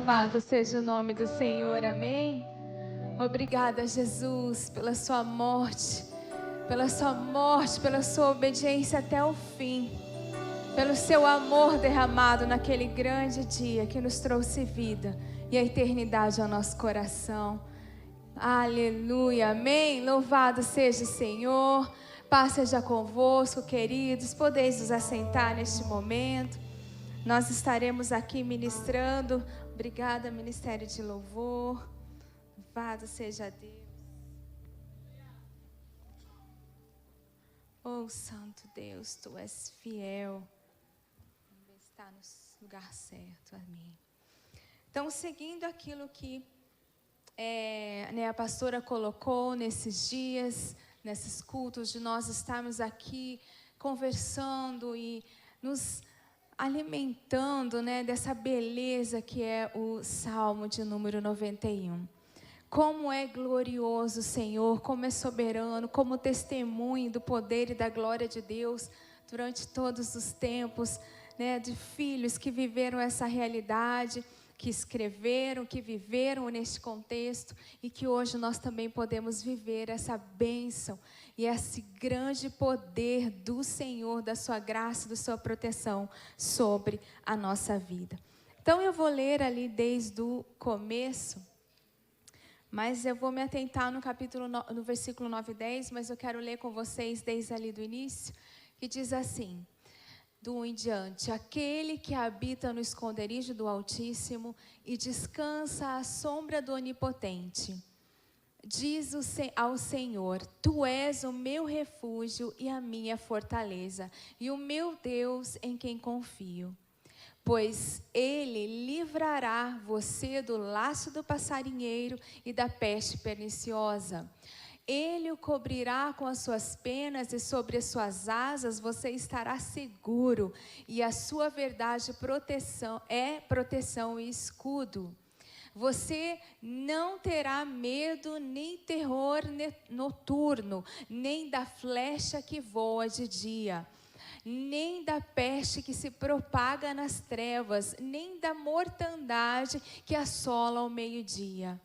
Louvado seja o nome do Senhor, amém? Obrigada, Jesus, pela sua morte, pela sua obediência até o fim, pelo seu amor derramado naquele grande dia que nos trouxe vida e a eternidade ao nosso coração. Aleluia, amém? Louvado seja o Senhor. Paz seja convosco, queridos. Podeis nos assentar neste momento. Nós estaremos aqui ministrando. Obrigada, Ministério de Louvor. Louvado seja Deus. Oh, Santo Deus, Tu és fiel. Está no lugar certo, amém. Então, seguindo aquilo que a pastora colocou nesses dias, nesses cultos, de nós estarmos aqui conversando e nos alimentando, dessa beleza que é o Salmo de número 91. Como é glorioso o Senhor, como é soberano, como testemunho do poder e da glória de Deus durante todos os tempos, de filhos que viveram essa realidade, que escreveram, que viveram neste contexto e que hoje nós também podemos viver essa bênção e esse grande poder do Senhor, da sua graça, da sua proteção sobre a nossa vida. Então eu vou ler ali desde o começo, mas eu vou me atentar no versículo 9 e 10, mas eu quero ler com vocês desde ali do início, que diz assim: do 1 em diante: aquele que habita no esconderijo do Altíssimo e descansa à sombra do Onipotente, diz ao Senhor: Tu és o meu refúgio e a minha fortaleza, e o meu Deus em quem confio. Pois Ele livrará você do laço do passarinheiro e da peste perniciosa. Ele o cobrirá com as suas penas e sobre as suas asas você estará seguro. E a sua verdade é proteção e escudo. Você não terá medo nem terror noturno, nem da flecha que voa de dia, nem da peste que se propaga nas trevas, nem da mortandade que assola ao meio-dia.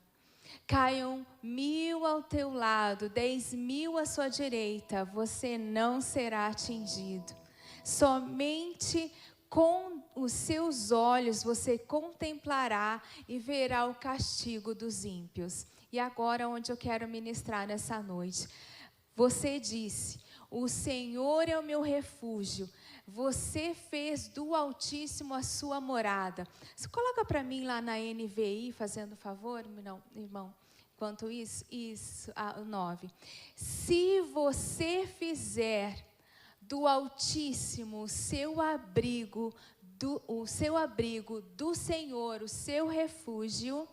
Caiam 1000 ao teu lado, 10.000 à sua direita, você não será atingido. Somente com os seus olhos você contemplará e verá o castigo dos ímpios. E agora onde eu quero ministrar nessa noite. Você disse: o Senhor é o meu refúgio. Você fez do Altíssimo a sua morada. Você coloca para mim lá na NVI, fazendo favor, não, irmão. Enquanto isso, o 9. Se você fizer do Altíssimo o seu abrigo do Senhor, o seu refúgio,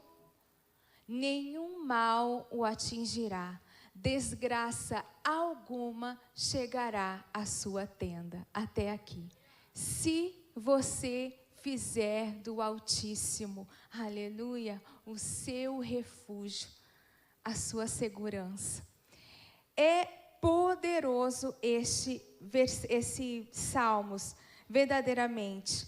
nenhum mal o atingirá. Desgraça alguma chegará à sua tenda. Até aqui. Se você fizer do Altíssimo, aleluia, o seu refúgio, a sua segurança. É poderoso esse Salmos, verdadeiramente.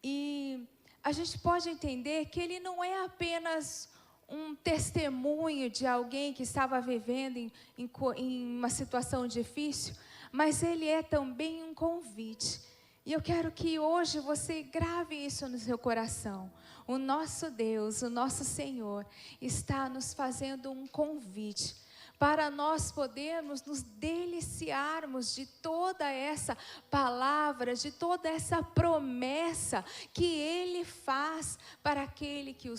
E a gente pode entender que ele não é apenas um testemunho de alguém que estava vivendo em uma situação difícil, mas ele é também um convite. E eu quero que hoje você grave isso no seu coração. O nosso Deus, o nosso Senhor, está nos fazendo um convite para nós podermos nos deliciarmos de toda essa palavra, de toda essa promessa que Ele faz para aquele que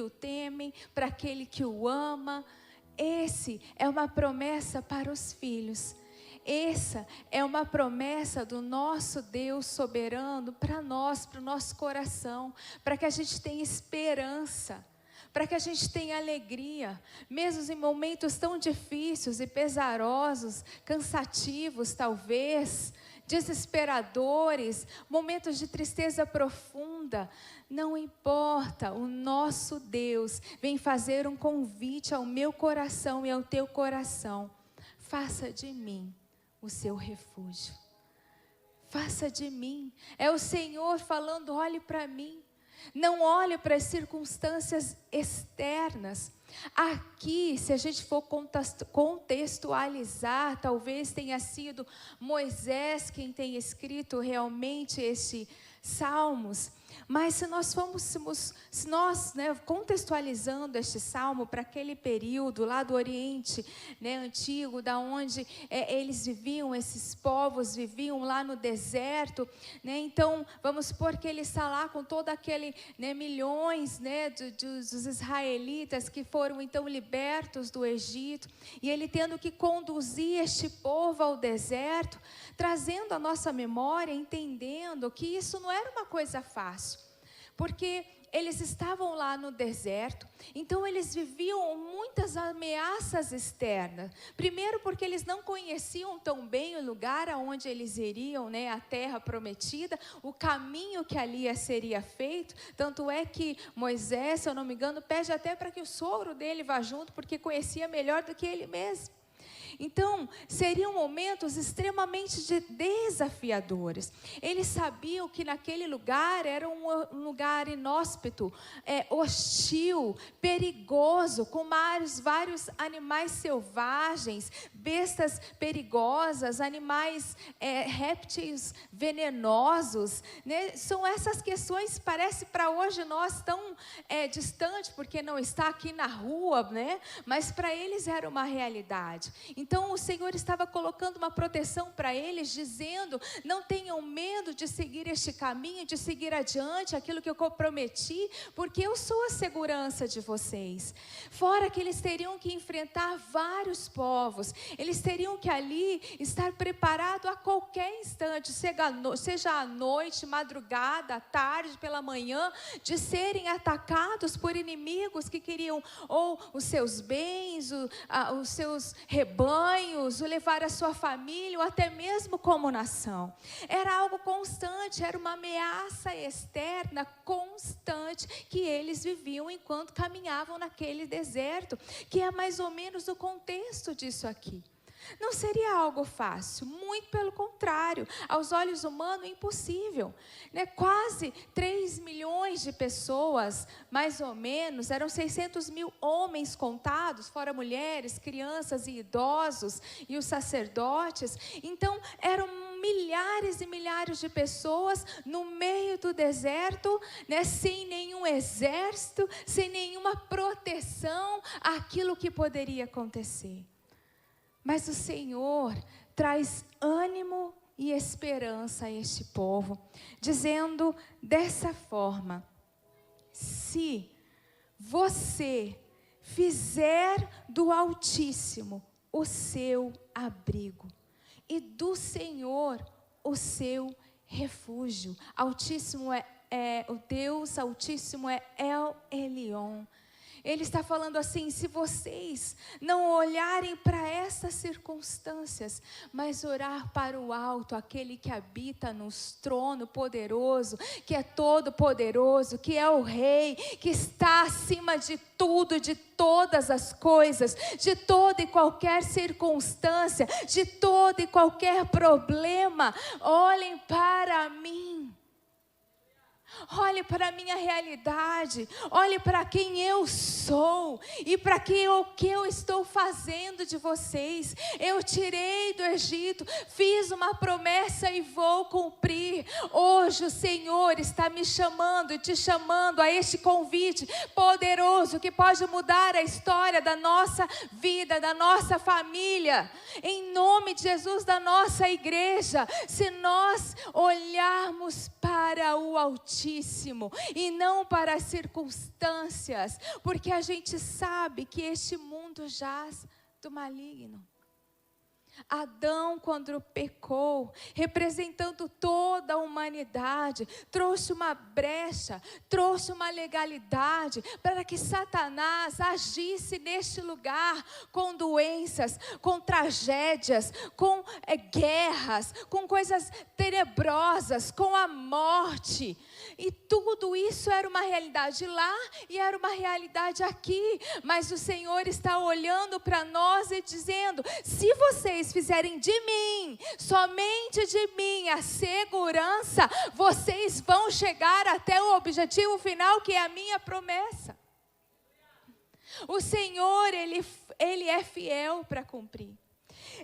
o temem, para aquele que o ama. Esse é uma promessa para os filhos. Essa é uma promessa do nosso Deus soberano para nós, para o nosso coração, para que a gente tenha esperança, para que a gente tenha alegria, mesmo em momentos tão difíceis e pesarosos, cansativos talvez, desesperadores, momentos de tristeza profunda. Não importa, o nosso Deus vem fazer um convite ao meu coração e ao teu coração. Faça de mim o seu refúgio. Faça de mim. É o Senhor falando: olhe para mim. Não olhe para as circunstâncias externas. Aqui, se a gente for contextualizar, talvez tenha sido Moisés quem tenha escrito realmente este Salmos. Mas se nós contextualizando este salmo para aquele período lá do Oriente, antigo, da onde eles viviam, esses povos viviam lá no deserto, então vamos supor que ele está lá com todo aquele milhões dos israelitas que foram então libertos do Egito, e ele tendo que conduzir este povo ao deserto, trazendo a nossa memória, entendendo que isso não era uma coisa fácil, porque eles estavam lá no deserto, então eles viviam muitas ameaças externas. Primeiro porque eles não conheciam tão bem o lugar aonde eles iriam, a terra prometida, o caminho que ali seria feito. Tanto é que Moisés, se eu não me engano, pede até para que o sogro dele vá junto, porque conhecia melhor do que ele mesmo. Então, seriam momentos extremamente desafiadores. Eles sabiam que naquele lugar era um lugar inóspito, hostil, perigoso, com vários animais selvagens, bestas perigosas, animais, répteis venenosos. São essas questões, parece para hoje nós tão distante, porque não está aqui na rua, mas para eles era uma realidade. Então o Senhor estava colocando uma proteção para eles, dizendo: não tenham medo de seguir este caminho, de seguir adiante aquilo que eu prometi, porque eu sou a segurança de vocês. Fora que eles teriam que enfrentar vários povos, eles teriam que ali estar preparados a qualquer instante, seja à noite, madrugada, à tarde, pela manhã, de serem atacados por inimigos que queriam ou os seus bens, os seus rebanhos, o levar a sua família, ou até mesmo como nação. Era algo constante, era uma ameaça externa constante que eles viviam enquanto caminhavam naquele deserto, que é mais ou menos o contexto disso aqui. Não seria algo fácil, muito pelo contrário, aos olhos humanos impossível, Quase 3 milhões de pessoas, mais ou menos, eram 600 mil homens contados, fora mulheres, crianças e idosos, e os sacerdotes. Então eram milhares e milhares de pessoas no meio do deserto, sem nenhum exército, sem nenhuma proteção àquilo que poderia acontecer. Mas o Senhor traz ânimo e esperança a este povo, dizendo dessa forma: se você fizer do Altíssimo o seu abrigo, e do Senhor o seu refúgio. Altíssimo é o Deus, Altíssimo é El Elyon. Ele está falando assim: se vocês não olharem para essas circunstâncias, mas orar para o alto, aquele que habita no trono poderoso, que é todo poderoso, que é o Rei, que está acima de tudo, de todas as coisas, de toda e qualquer circunstância, de todo e qualquer problema, olhem para mim. Olhe para a minha realidade, olhe para quem eu sou e para o que eu estou fazendo de vocês. Eu tirei do Egito, fiz uma promessa e vou cumprir. Hoje o Senhor está me chamando e te chamando a este convite poderoso que pode mudar a história da nossa vida, da nossa família, em nome de Jesus, da nossa igreja. Se nós olharmos para o Altíssimo e não para as circunstâncias, porque a gente sabe que este mundo jaz do maligno. Adão, quando pecou, representando toda a humanidade, trouxe uma brecha, trouxe uma legalidade para que Satanás agisse neste lugar com doenças, com tragédias, com guerras, com coisas tenebrosas, com a morte. E tudo isso era uma realidade lá e era uma realidade aqui. Mas o Senhor está olhando para nós e dizendo: se vocês fizerem de mim, somente de mim, a segurança, vocês vão chegar até o objetivo final, que é a minha promessa. O Senhor, Ele é fiel para cumprir.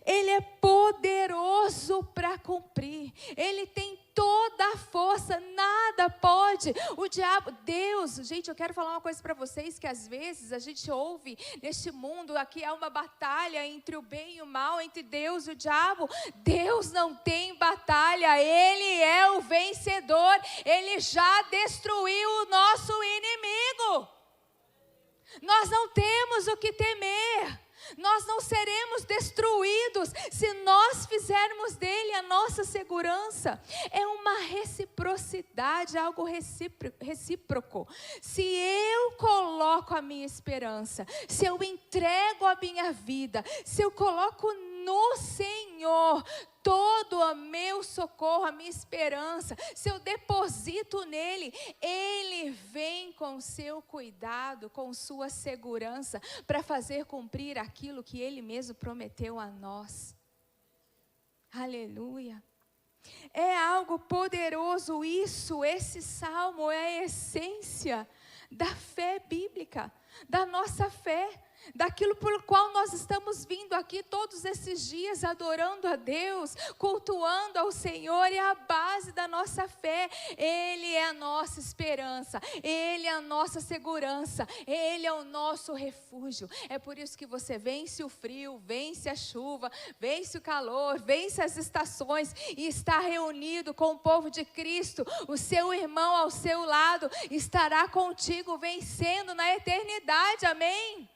Ele é poderoso para cumprir. Ele tem toda a força, nada pode. O diabo, Deus, gente, eu quero falar uma coisa para vocês, que às vezes a gente ouve neste mundo, aqui há uma batalha entre o bem e o mal, entre Deus e o diabo. Deus não tem batalha, Ele é o vencedor. Ele já destruiu o nosso inimigo. Nós não temos o que temer. Nós não seremos destruídos se nós fizermos dele a nossa segurança. É uma reciprocidade, algo recíproco. Se eu coloco a minha esperança, se eu entrego a minha vida, se eu coloco no Senhor todo o meu socorro, a minha esperança, se eu deposito nele, ele vem com seu cuidado, com sua segurança, para fazer cumprir aquilo que ele mesmo prometeu a nós. Aleluia. É algo poderoso isso. Esse salmo é a essência da fé bíblica, da nossa fé, daquilo por qual nós estamos vindo aqui todos esses dias, adorando a Deus, cultuando ao Senhor. É a base da nossa fé. Ele é a nossa esperança, Ele é a nossa segurança, Ele é o nosso refúgio. É por isso que você vence o frio, vence a chuva, vence o calor, vence as estações e está reunido com o povo de Cristo. O seu irmão ao seu lado estará contigo, vencendo na eternidade. Amém?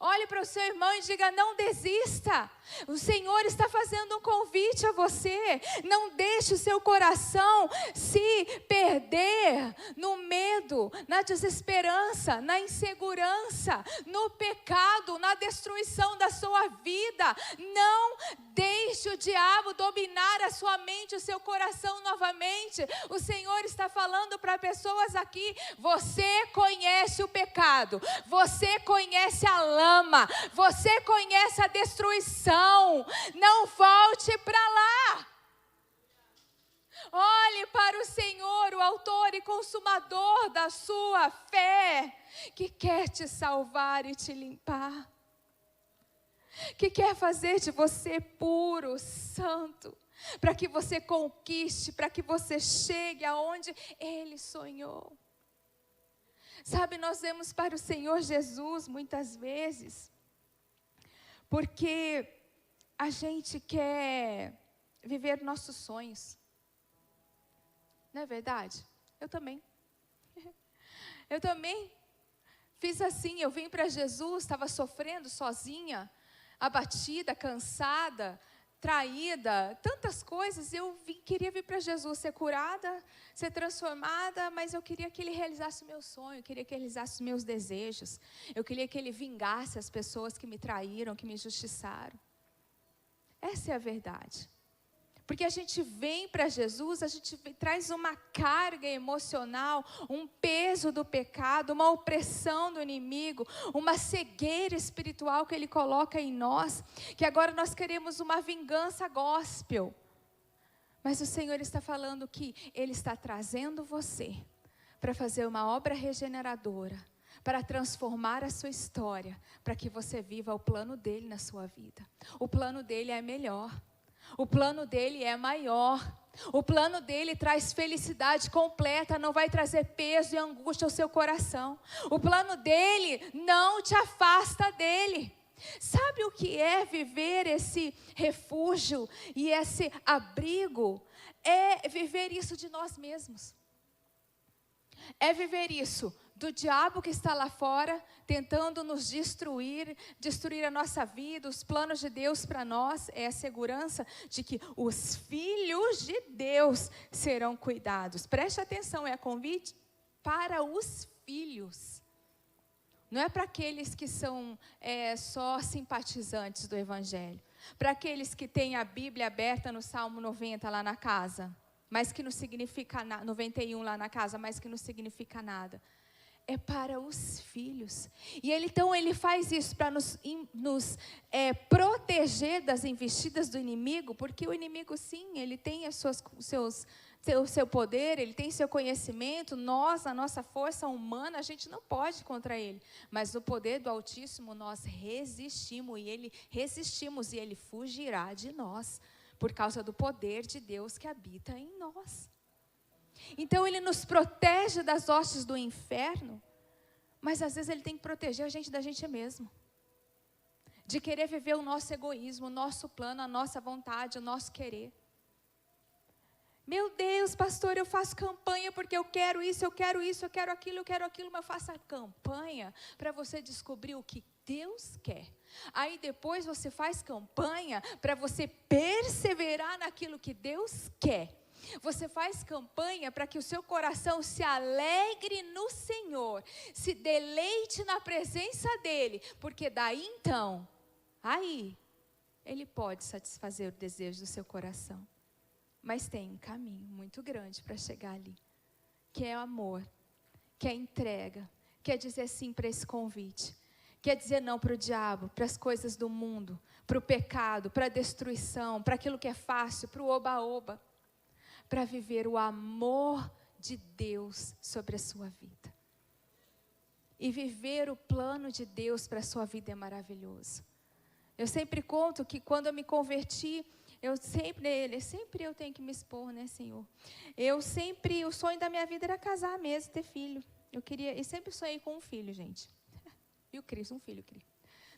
Olhe para o seu irmão e diga: não desista. O Senhor está fazendo um convite a você. Não deixe o seu coração se perder no medo, na desesperança, na insegurança, no pecado, na destruição da sua vida. Não deixe o diabo dominar a sua mente, o seu coração novamente. O Senhor está falando para pessoas aqui: você conhece o pecado, você conhece a lama, você conhece a destruição. Não volte para lá. Olhe para o Senhor, o autor e consumador da sua fé, que quer te salvar e te limpar, que quer fazer de você puro, santo, para que você conquiste, para que você chegue aonde Ele sonhou. Sabe, nós vemos para o Senhor Jesus muitas vezes, porque a gente quer viver nossos sonhos. Não é verdade? Eu também. Eu também fiz assim. Eu vim para Jesus, estava sofrendo sozinha, abatida, cansada, traída, tantas coisas. Queria vir para Jesus, ser curada, ser transformada, mas eu queria que Ele realizasse o meu sonho, eu queria que Ele realizasse os meus desejos. Eu queria que Ele vingasse as pessoas que me traíram, que me injustiçaram. Essa é a verdade. Porque a gente vem para Jesus, a gente traz uma carga emocional, um peso do pecado, uma opressão do inimigo, uma cegueira espiritual que Ele coloca em nós, que agora nós queremos uma vingança gospel. Mas o Senhor está falando que Ele está trazendo você para fazer uma obra regeneradora, para transformar a sua história, para que você viva o plano dEle na sua vida. O plano dEle é melhor, o plano dEle é maior, o plano dEle traz felicidade completa, não vai trazer peso e angústia ao seu coração. O plano dEle não te afasta dEle. Sabe o que é viver esse refúgio e esse abrigo? É viver isso de nós mesmos. É viver isso do diabo que está lá fora, tentando nos destruir a nossa vida, os planos de Deus para nós. É a segurança de que os filhos de Deus serão cuidados. Preste atenção, é convite para os filhos. Não é para aqueles que são só simpatizantes do Evangelho. Para aqueles que têm a Bíblia aberta no Salmo 90 lá na casa. mas que não significa nada, 91 lá na casa, mas que não significa nada. É para os filhos. E então ele faz isso para nos proteger das investidas do inimigo, porque o inimigo, sim, ele tem o seu poder, ele tem seu conhecimento. Nós, a nossa força humana, a gente não pode contra ele. Mas no poder do Altíssimo nós resistimos e ele fugirá de nós, por causa do poder de Deus que habita em nós. Então ele nos protege das hostes do inferno, mas às vezes ele tem que proteger a gente da gente mesmo. De querer viver o nosso egoísmo, o nosso plano, a nossa vontade, o nosso querer. Meu Deus, pastor, eu faço campanha porque eu quero isso, eu quero aquilo, mas faça campanha para você descobrir o que Deus quer. Aí depois você faz campanha para você perseverar naquilo que Deus quer. Você faz campanha para que o seu coração se alegre no Senhor, se deleite na presença dEle, porque daí então, aí, Ele pode satisfazer o desejo do seu coração. Mas tem um caminho muito grande para chegar ali, que é o amor, que é entrega, que é dizer sim para esse convite, que é dizer não para o diabo, para as coisas do mundo, para o pecado, para a destruição, para aquilo que é fácil, para o oba-oba, para viver o amor de Deus sobre a sua vida. E viver o plano de Deus para a sua vida é maravilhoso. Eu sempre conto que quando eu me converti, sempre eu tenho que me expor, né, Senhor? O sonho da minha vida era casar mesmo, ter filho. E sempre sonhei com um filho, gente. E o Cristo, um filho, Cristo.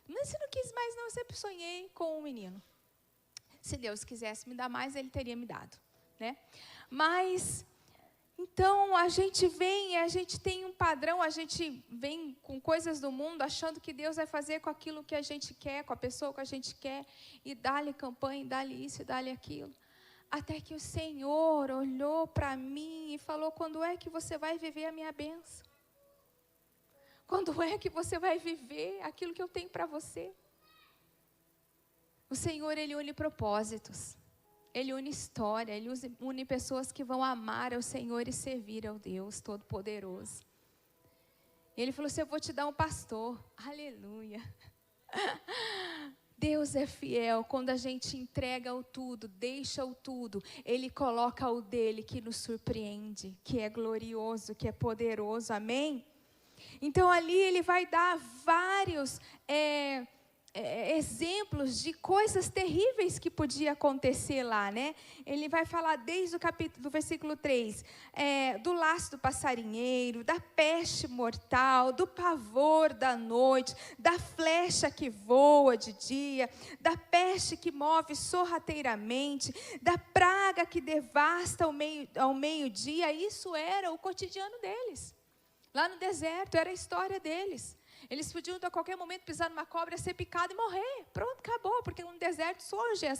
Mas se não quis mais não, eu sempre sonhei com um menino. Se Deus quisesse me dar mais, Ele teria me dado, né? Mas, então, a gente tem um padrão, a gente vem com coisas do mundo, achando que Deus vai fazer com aquilo que a gente quer, com a pessoa que a gente quer, e dá-lhe campanha, e dá-lhe isso, e dá-lhe aquilo. Até que o Senhor olhou para mim e falou: quando é que você vai viver a minha bênção? Quando é que você vai viver aquilo que eu tenho para você? O Senhor, Ele une propósitos. Ele une história, Ele une pessoas que vão amar ao Senhor e servir ao Deus Todo-Poderoso. Ele falou assim: eu vou te dar um pastor. Aleluia. Deus é fiel. Quando a gente entrega o tudo, deixa o tudo, Ele coloca o dele que nos surpreende, que é glorioso, que é poderoso. Amém? Então ali Ele vai dar vários exemplos de coisas terríveis que podia acontecer lá, né? Ele vai falar desde do versículo 3, do laço do passarinheiro, da peste mortal, do pavor da noite, da flecha que voa de dia, da peste que move sorrateiramente, da praga que devasta ao meio-dia. Isso era o cotidiano deles. Lá no deserto, era a história deles. Eles podiam a qualquer momento pisar numa cobra, ser picado e morrer. Pronto, acabou, porque no deserto surgem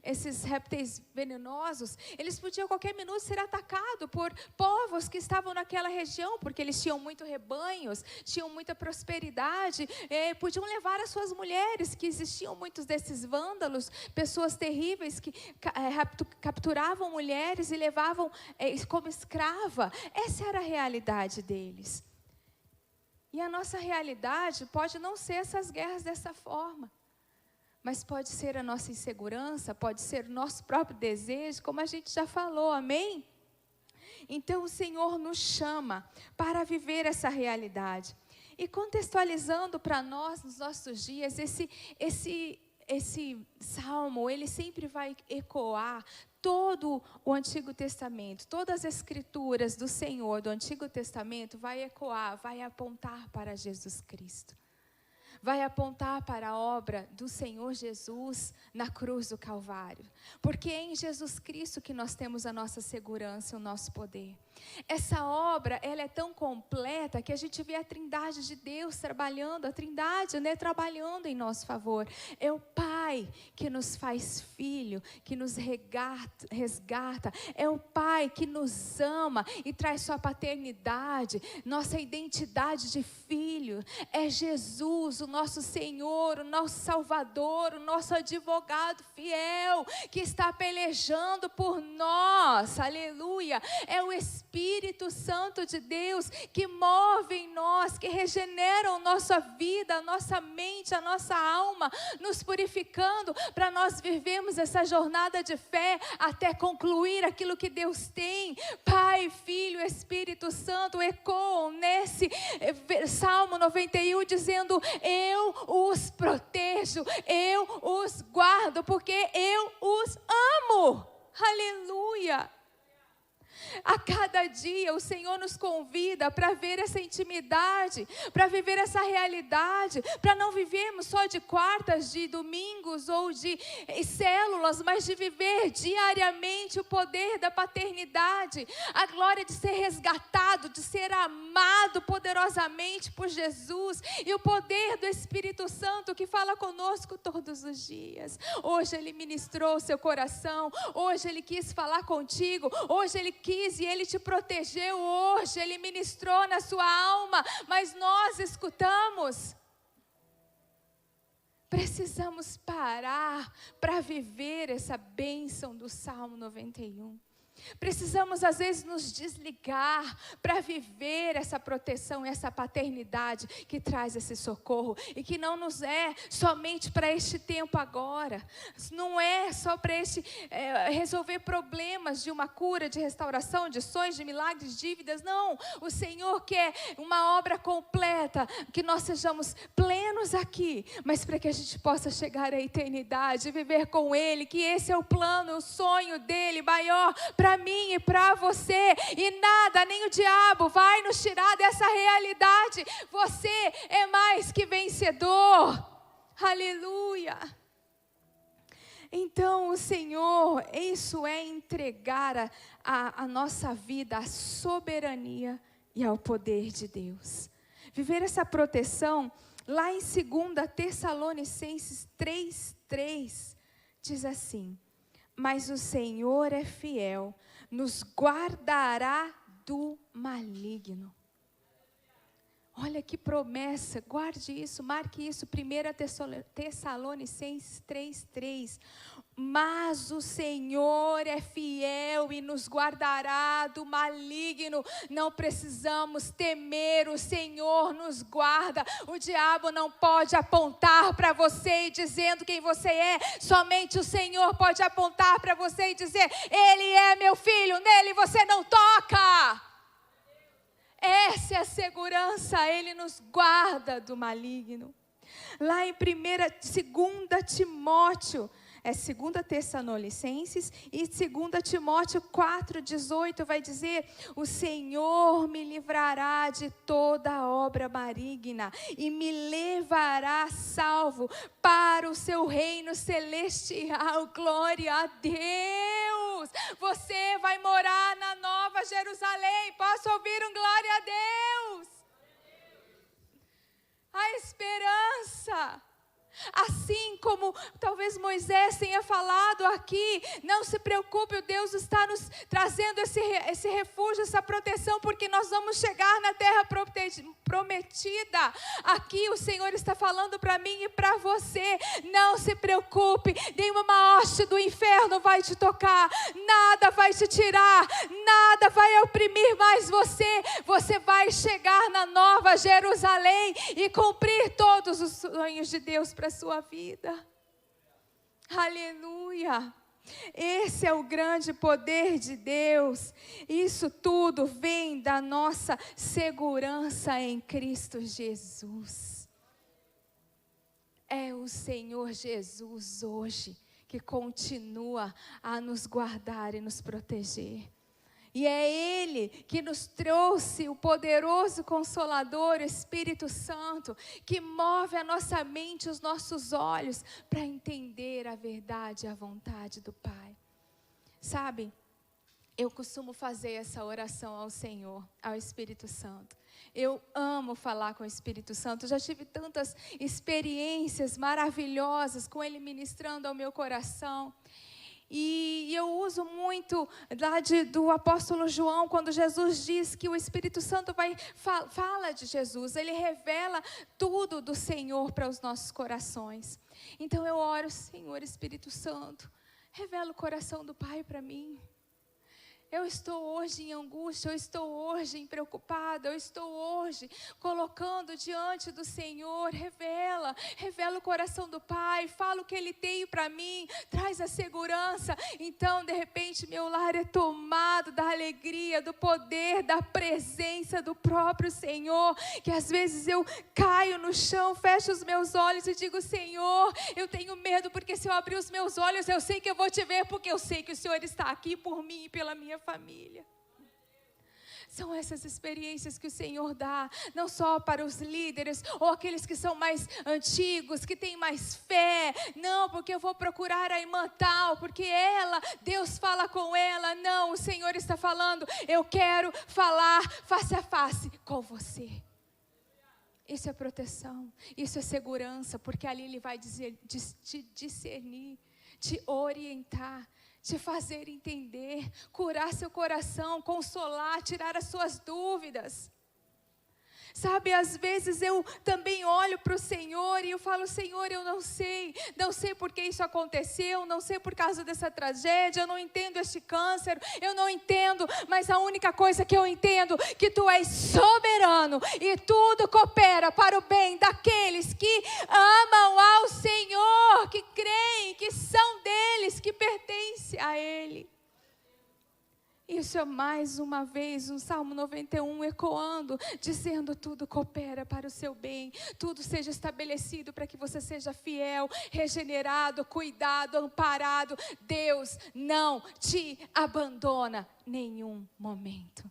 esses répteis venenosos. Eles podiam a qualquer minuto ser atacados por povos que estavam naquela região, porque eles tinham muitos rebanhos, tinham muita prosperidade. Podiam levar as suas mulheres, que existiam muitos desses vândalos, pessoas terríveis que capturavam mulheres e levavam como escrava. Essa era a realidade deles. E a nossa realidade pode não ser essas guerras dessa forma, mas pode ser a nossa insegurança, pode ser o nosso próprio desejo, como a gente já falou, amém? Então o Senhor nos chama para viver essa realidade. E contextualizando para nós, nos nossos dias, esse salmo, ele sempre vai ecoar todo o Antigo Testamento, todas as escrituras do Senhor do Antigo Testamento vai ecoar, vai apontar para Jesus Cristo. Vai apontar para a obra do Senhor Jesus na cruz do Calvário. Porque é em Jesus Cristo que nós temos a nossa segurança, o nosso poder. Essa obra, ela é tão completa que a gente vê a trindade de Deus trabalhando, a trindade, né, trabalhando em nosso favor. É o Pai Pai que nos faz filho, que nos resgata. É o Pai que nos ama e traz sua paternidade, nossa identidade de filho. É Jesus, o nosso Senhor, o nosso Salvador, o nosso advogado fiel, que está pelejando por nós. Aleluia. É o Espírito Santo de Deus que move em nós, que regenera a nossa vida, a nossa mente, a nossa alma, nos purificando para nós vivermos essa jornada de fé até concluir aquilo que Deus tem. Pai, Filho, Espírito Santo ecoam nesse Salmo 91 dizendo: eu os protejo, eu os guardo, porque eu os amo. Aleluia. A cada dia o Senhor nos convida para ver essa intimidade, para viver essa realidade, para não vivermos só de quartas, de domingos ou de células, mas de viver diariamente o poder da paternidade, a glória de ser resgatado, de ser amado poderosamente por Jesus e o poder do Espírito Santo que fala conosco todos os dias. Hoje Ele ministrou o seu coração, hoje Ele quis falar contigo, hoje Ele quis e Ele te protegeu hoje, Ele ministrou na sua alma, mas nós escutamos. Precisamos parar para viver essa bênção do Salmo 91. Precisamos às vezes nos desligar para viver essa proteção, essa paternidade que traz esse socorro e que não nos é somente para este tempo agora, não é só para resolver problemas de uma cura, de restauração, de sonhos, de milagres, dívidas, não. O Senhor quer uma obra completa, que nós sejamos plenos aqui, mas para que a gente possa chegar à eternidade, viver com Ele, que esse é o plano, o sonho dEle maior para mim e para você, e nada, nem o diabo vai nos tirar dessa realidade. Você é mais que vencedor. Aleluia. Então o Senhor, isso é entregar a nossa vida à soberania e ao poder de Deus. Viver essa proteção, lá em 2 Tessalonicenses 3:3, diz assim: mas o Senhor é fiel, nos guardará do maligno. Olha que promessa, guarde isso, marque isso, 1 Tessalonicenses 3:3. Mas o Senhor é fiel e nos guardará do maligno. Não precisamos temer, o Senhor nos guarda. O diabo não pode apontar para você e dizendo quem você é. Somente o Senhor pode apontar para você e dizer: Ele é meu filho, nele você não toca. Essa é a segurança, Ele nos guarda do maligno. Lá em 2 Timóteo, 2 Tessalonicenses e 2 Timóteo 4:18 vai dizer: o Senhor me livrará de toda obra maligna e me levará salvo para o seu reino celestial. Glória a Deus! Você vai morar na Nova Jerusalém. Posso ouvir um glória a Deus? A esperança. Assim como talvez Moisés tenha falado aqui, não se preocupe, o Deus está nos trazendo esse refúgio, essa proteção, porque nós vamos chegar na terra prometida. Aqui o Senhor está falando para mim e para você: não se preocupe, nenhuma hoste do inferno vai te tocar, nada vai te tirar, nada vai oprimir mais você. Você vai chegar na Nova Jerusalém e cumprir todos os sonhos de Deus para a sua vida. Aleluia. Esse é o grande poder de Deus. Isso tudo vem da nossa segurança em Cristo Jesus. É o Senhor Jesus hoje que continua a nos guardar e nos proteger. E é Ele que nos trouxe o poderoso Consolador, o Espírito Santo, que move a nossa mente, os nossos olhos, para entender a verdade e a vontade do Pai. Sabe, eu costumo fazer essa oração ao Senhor, ao Espírito Santo. Eu amo falar com o Espírito Santo. Eu já tive tantas experiências maravilhosas com Ele ministrando ao meu coração. E eu uso muito do apóstolo João, quando Jesus diz que o Espírito Santo fala de Jesus. Ele revela tudo do Senhor para os nossos corações. Então eu oro, Senhor Espírito Santo, revela o coração do Pai para mim. Eu estou hoje em angústia, eu estou hoje preocupada, eu estou hoje colocando diante do Senhor. Revela o coração do Pai, fala o que Ele tem para mim, traz a segurança. Então, de repente, meu lar é tomado da alegria, do poder, da presença do próprio Senhor, que às vezes eu caio no chão, fecho os meus olhos e digo, Senhor, eu tenho medo, porque se eu abrir os meus olhos, eu sei que eu vou te ver, porque eu sei que o Senhor está aqui por mim e pela minha família. São essas experiências que o Senhor dá, não só para os líderes ou aqueles que são mais antigos, que têm mais fé. Não, porque eu vou procurar a irmã tal, porque Deus fala com ela. Não, o Senhor está falando, eu quero falar face a face com você. Isso é proteção, isso é segurança, porque ali Ele vai te discernir, te orientar, te fazer entender, curar seu coração, consolar, tirar as suas dúvidas. Sabe, às vezes eu também olho para o Senhor e eu falo, Senhor, eu não sei por que isso aconteceu, não sei por causa dessa tragédia, eu não entendo este câncer, eu não entendo, mas a única coisa que eu entendo, que Tu és soberano e tudo coopera para o bem daqueles que amam ao Senhor, que creem, que são deles, que pertencem a Ele. Isso é mais uma vez um Salmo 91 ecoando, dizendo tudo coopera para o seu bem, tudo seja estabelecido para que você seja fiel, regenerado, cuidado, amparado. Deus não te abandona nenhum momento.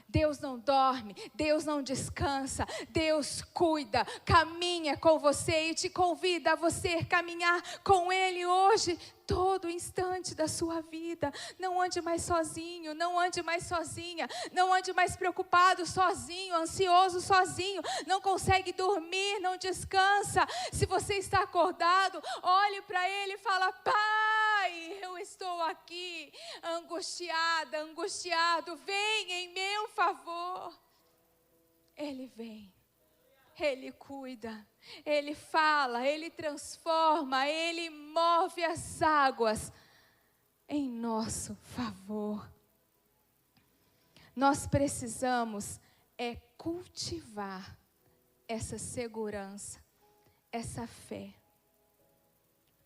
Deus não dorme, Deus não descansa, Deus cuida, caminha com você e te convida a você caminhar com Ele hoje, todo instante da sua vida. Não ande mais sozinho, não ande mais sozinha, não ande mais preocupado sozinho, ansioso sozinho, não consegue dormir, não descansa. Se você está acordado, olhe para Ele e fala, Pai, eu estou aqui angustiada, angustiado, vem em meu favor. Ele vem, Ele cuida, Ele fala, Ele transforma, Ele move as águas em nosso favor. Nós precisamos cultivar essa segurança, essa fé.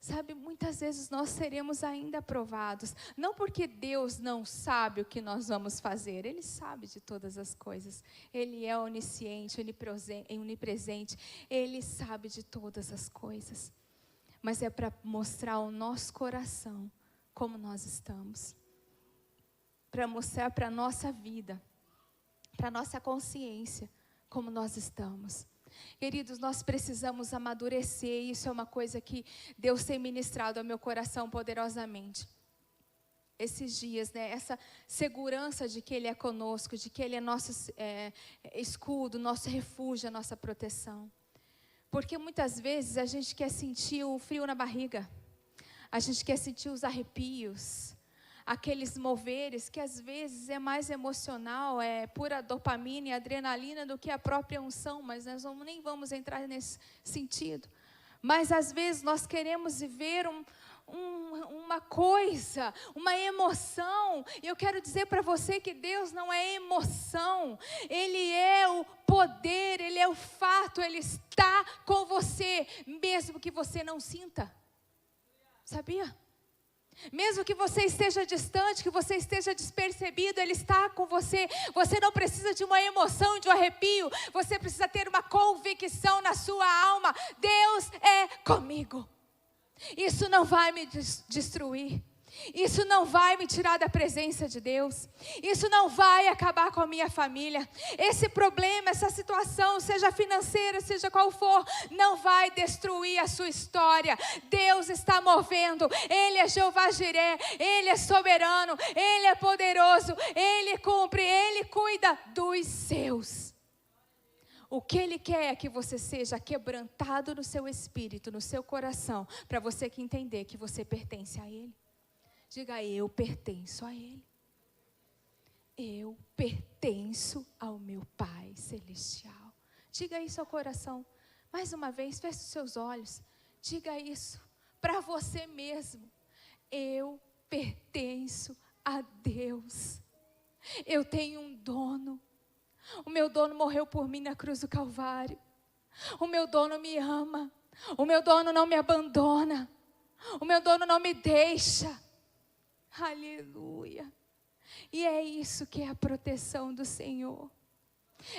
Sabe, muitas vezes nós seremos ainda aprovados, não porque Deus não sabe o que nós vamos fazer, Ele sabe de todas as coisas, Ele é onisciente, onipresente, Ele sabe de todas as coisas, mas é para mostrar ao nosso coração como nós estamos, para mostrar para a nossa vida, para a nossa consciência como nós estamos. Queridos, nós precisamos amadurecer, isso é uma coisa que Deus tem ministrado ao meu coração poderosamente. Esses dias, essa segurança de que Ele é conosco, de que Ele é nosso escudo, nosso refúgio, a nossa proteção. Porque muitas vezes a gente quer sentir o frio na barriga, a gente quer sentir os arrepios, aqueles moveres que às vezes é mais emocional, é pura dopamina e adrenalina do que a própria unção, mas nós nem vamos entrar nesse sentido. Mas às vezes nós queremos viver uma coisa, uma emoção, e eu quero dizer para você que Deus não é emoção, Ele é o poder, Ele é o fato, Ele está com você, mesmo que você não sinta, sabia? Mesmo que você esteja distante, que você esteja despercebido, Ele está com você. Você não precisa de uma emoção, de um arrepio. Você precisa ter uma convicção na sua alma. Deus é comigo. Isso não vai me destruir. Isso não vai me tirar da presença de Deus. Isso não vai acabar com a minha família. Esse problema, essa situação, seja financeira, seja qual for, não vai destruir a sua história. Deus está movendo. Ele é Jeová Jiré. Ele é soberano. Ele é poderoso. Ele cumpre. Ele cuida dos seus. O que Ele quer é que você seja quebrantado no seu espírito, no seu coração, para você que entender que você pertence a Ele. Diga, eu pertenço a Ele. Eu pertenço ao meu Pai Celestial. Diga isso ao coração. Mais uma vez, feche os seus olhos. Diga isso para você mesmo. Eu pertenço a Deus. Eu tenho um dono. O meu dono morreu por mim na cruz do Calvário. O meu dono me ama. O meu dono não me abandona. O meu dono não me deixa. Aleluia. E é isso que é a proteção do Senhor.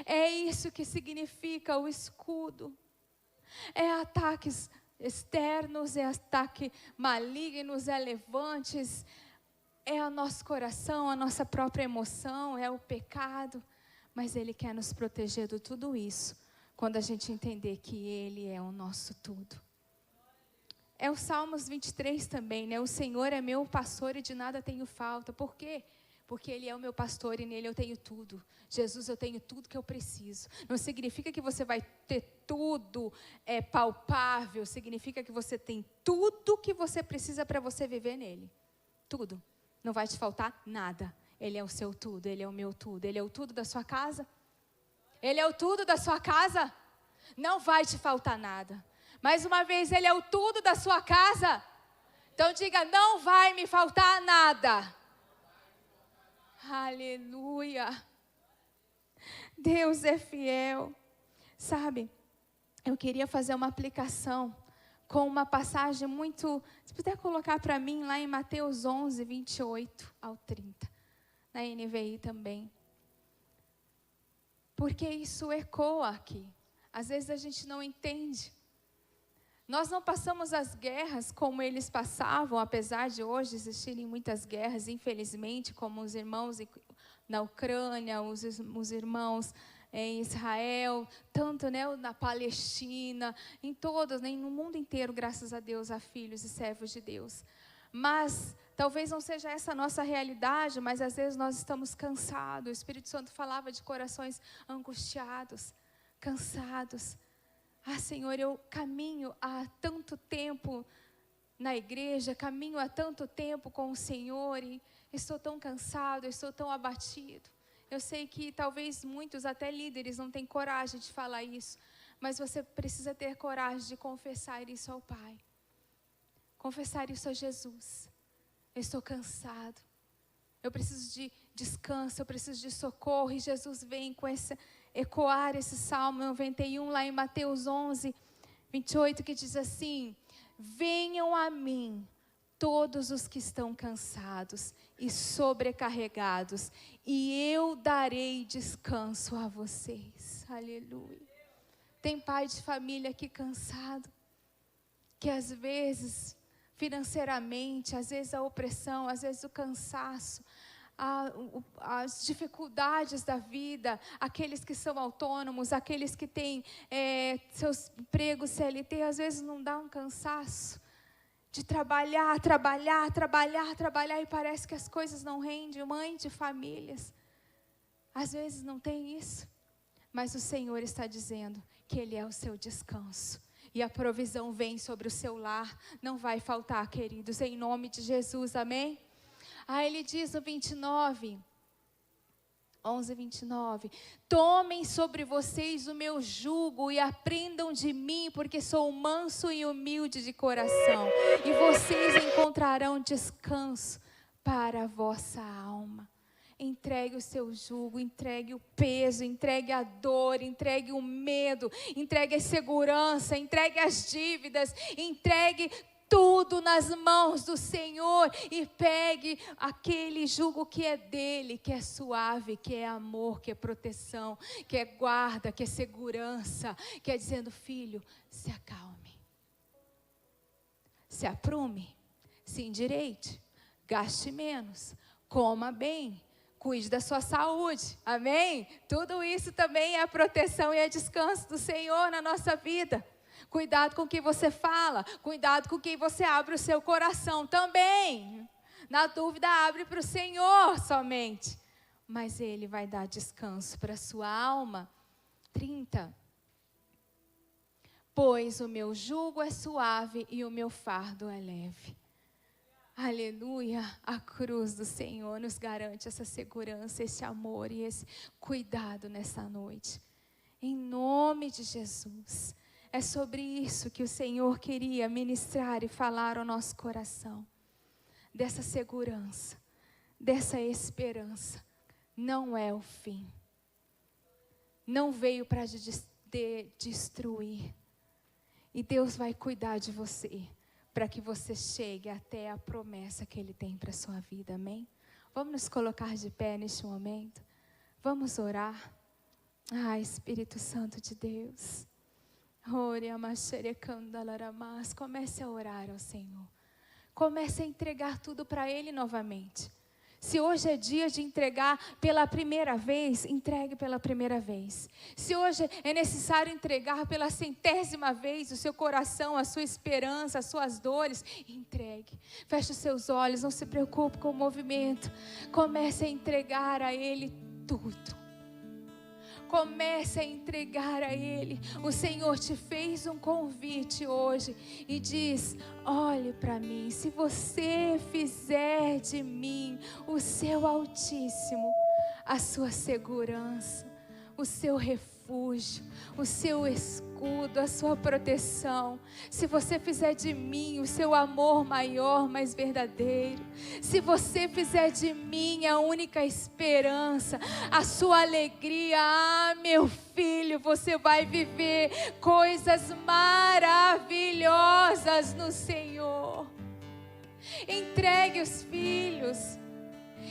É isso que significa o escudo. É ataques externos, é ataque malignos, é levantes, é o nosso coração, a nossa própria emoção, é o pecado. Mas Ele quer nos proteger de tudo isso, quando a gente entender que Ele é o nosso tudo. É o Salmos 23 também, né? O Senhor é meu pastor e de nada tenho falta. Por quê? Porque Ele é o meu pastor e nele eu tenho tudo. Jesus, eu tenho tudo que eu preciso. Não significa que você vai ter tudo palpável. Significa que você tem tudo que você precisa para você viver nele. Tudo. Não vai te faltar nada. Ele é o seu tudo, Ele é o meu tudo. Ele é o tudo da sua casa. Ele é o tudo da sua casa. Não vai te faltar nada. Mais uma vez, Ele é o tudo da sua casa. Então diga, não vai me faltar nada. Aleluia. Deus é fiel. Sabe, eu queria fazer uma aplicação com uma passagem muito... Se puder colocar para mim lá em Mateus 11, 28 ao 30. Na NVI também. Porque isso ecoa aqui. Às vezes a gente não entende. Nós não passamos as guerras como eles passavam, apesar de hoje existirem muitas guerras, infelizmente, como os irmãos na Ucrânia, os irmãos em Israel, tanto, né, na Palestina, em todos, né, no mundo inteiro, graças a Deus, há filhos e servos de Deus. Mas talvez não seja essa a nossa realidade, mas às vezes nós estamos cansados. O Espírito Santo falava de corações angustiados, cansados. Ah, Senhor, eu caminho há tanto tempo na igreja, caminho há tanto tempo com o Senhor e estou tão cansado, estou tão abatido. Eu sei que talvez muitos, até líderes, não têm coragem de falar isso, mas você precisa ter coragem de confessar isso ao Pai. Confessar isso a Jesus. Eu estou cansado. Eu preciso de descanso, eu preciso de socorro. E Jesus vem com ecoar esse Salmo 91 lá em Mateus 11, 28, que diz assim: venham a mim todos os que estão cansados e sobrecarregados, e eu darei descanso a vocês. Aleluia. Tem pai de família aqui cansado, que às vezes, financeiramente, às vezes a opressão, às vezes o cansaço, as dificuldades da vida, aqueles que são autônomos, aqueles que têm seus empregos CLT, às vezes não dá um cansaço de trabalhar e parece que as coisas não rendem. Mãe de famílias, às vezes não tem isso, mas o Senhor está dizendo que Ele é o seu descanso. E a provisão vem sobre o seu lar, não vai faltar, queridos, em nome de Jesus, amém? Ele diz no 11:29, tomem sobre vocês o meu jugo e aprendam de mim, porque sou manso e humilde de coração, e vocês encontrarão descanso para a vossa alma. Entregue o seu jugo, entregue o peso, entregue a dor, entregue o medo, entregue a insegurança, entregue as dívidas, entregue tudo nas mãos do Senhor e pegue aquele jugo que é dele, que é suave, que é amor, que é proteção, que é guarda, que é segurança, que é dizendo: filho, se acalme, se aprume, se endireite, gaste menos, coma bem, cuide da sua saúde, amém? Tudo isso também é a proteção e é descanso do Senhor na nossa vida. Cuidado com o que você fala, cuidado com quem você abre o seu coração também. Na dúvida, abre para o Senhor somente. Mas Ele vai dar descanso para a sua alma. 30. Pois o meu jugo é suave e o meu fardo é leve. Aleluia, a cruz do Senhor nos garante essa segurança, esse amor e esse cuidado nessa noite. Em nome de Jesus. É sobre isso que o Senhor queria ministrar e falar ao nosso coração. Dessa segurança, dessa esperança. Não é o fim. Não veio para destruir. E Deus vai cuidar de você, para que você chegue até a promessa que Ele tem para a sua vida, amém? Vamos nos colocar de pé neste momento. Vamos orar. Espírito Santo de Deus. Comece a orar ao Senhor. Comece a entregar tudo para Ele novamente. Se hoje é dia de entregar pela primeira vez, entregue pela primeira vez. Se hoje é necessário entregar pela 100ª vez o seu coração, a sua esperança, as suas dores, entregue. Feche os seus olhos, não se preocupe com o movimento. Comece a entregar a Ele tudo. Comece a entregar a Ele. O Senhor te fez um convite hoje e diz: olhe para mim, se você fizer de mim o seu Altíssimo, a sua segurança, o seu refúgio, o seu escudo, a sua proteção, se você fizer de mim o seu amor maior, mais verdadeiro, se você fizer de mim a única esperança, a sua alegria, meu filho, você vai viver coisas maravilhosas no Senhor. Entregue os filhos,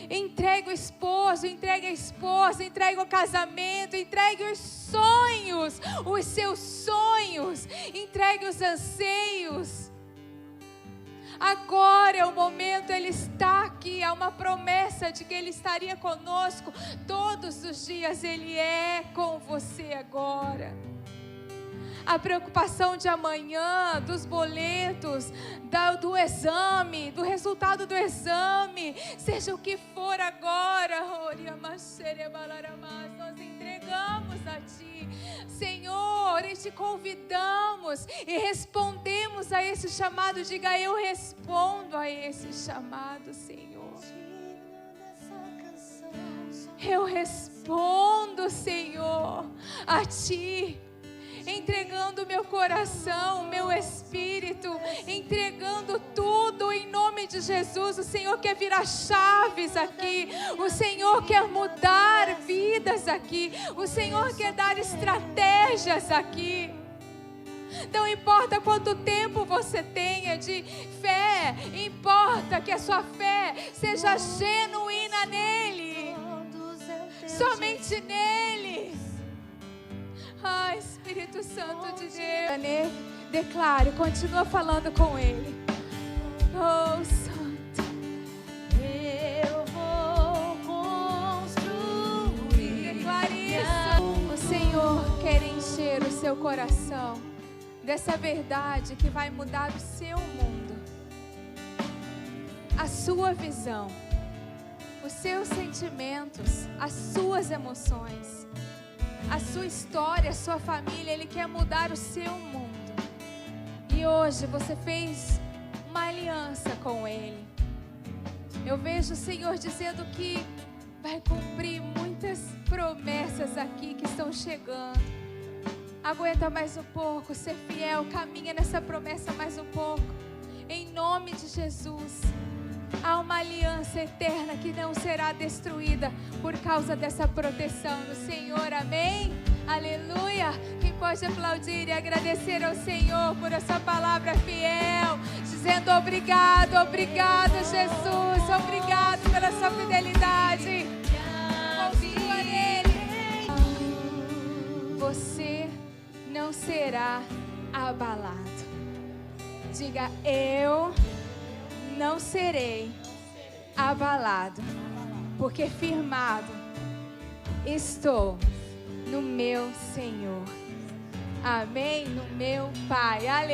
entregue o esposo, entregue a esposa, entregue o casamento, entregue os sonhos, os seus sonhos, entregue os anseios. Agora é o momento, Ele está aqui, há uma promessa de que Ele estaria conosco todos os dias, Ele é com você agora. A preocupação de amanhã, dos boletos, do exame, do resultado do exame, seja o que for agora, nós entregamos a Ti, Senhor, e te convidamos e respondemos a esse chamado. Diga: eu respondo a esse chamado, Senhor. Eu respondo, Senhor, a Ti. Entregando meu coração, meu espírito, entregando tudo em nome de Jesus. O Senhor quer virar chaves aqui, o Senhor quer mudar vidas aqui, o Senhor quer dar estratégias aqui. Não importa quanto tempo você tenha de fé, importa que a sua fé seja genuína nele, somente nele. Espírito Santo de Deus, declare, continua falando com Ele. Oh, Santo, eu vou construir. Declare isso. O Senhor quer encher o seu coração dessa verdade que vai mudar o seu mundo, a sua visão, os seus sentimentos, as suas emoções, a sua história, a sua família. Ele quer mudar o seu mundo. E hoje você fez uma aliança com Ele. Eu vejo o Senhor dizendo que vai cumprir muitas promessas aqui que estão chegando. Aguenta mais um pouco, ser fiel, caminha nessa promessa mais um pouco. Em nome de Jesus. Há uma aliança eterna que não será destruída por causa dessa proteção do Senhor, amém? Aleluia! Quem pode aplaudir e agradecer ao Senhor por essa palavra fiel, dizendo obrigado, obrigado Jesus, obrigado pela sua fidelidade. Confia nele. Você não será abalado. Diga: eu não serei abalado, porque firmado estou no meu Senhor. Amém? No meu Pai. Aleluia.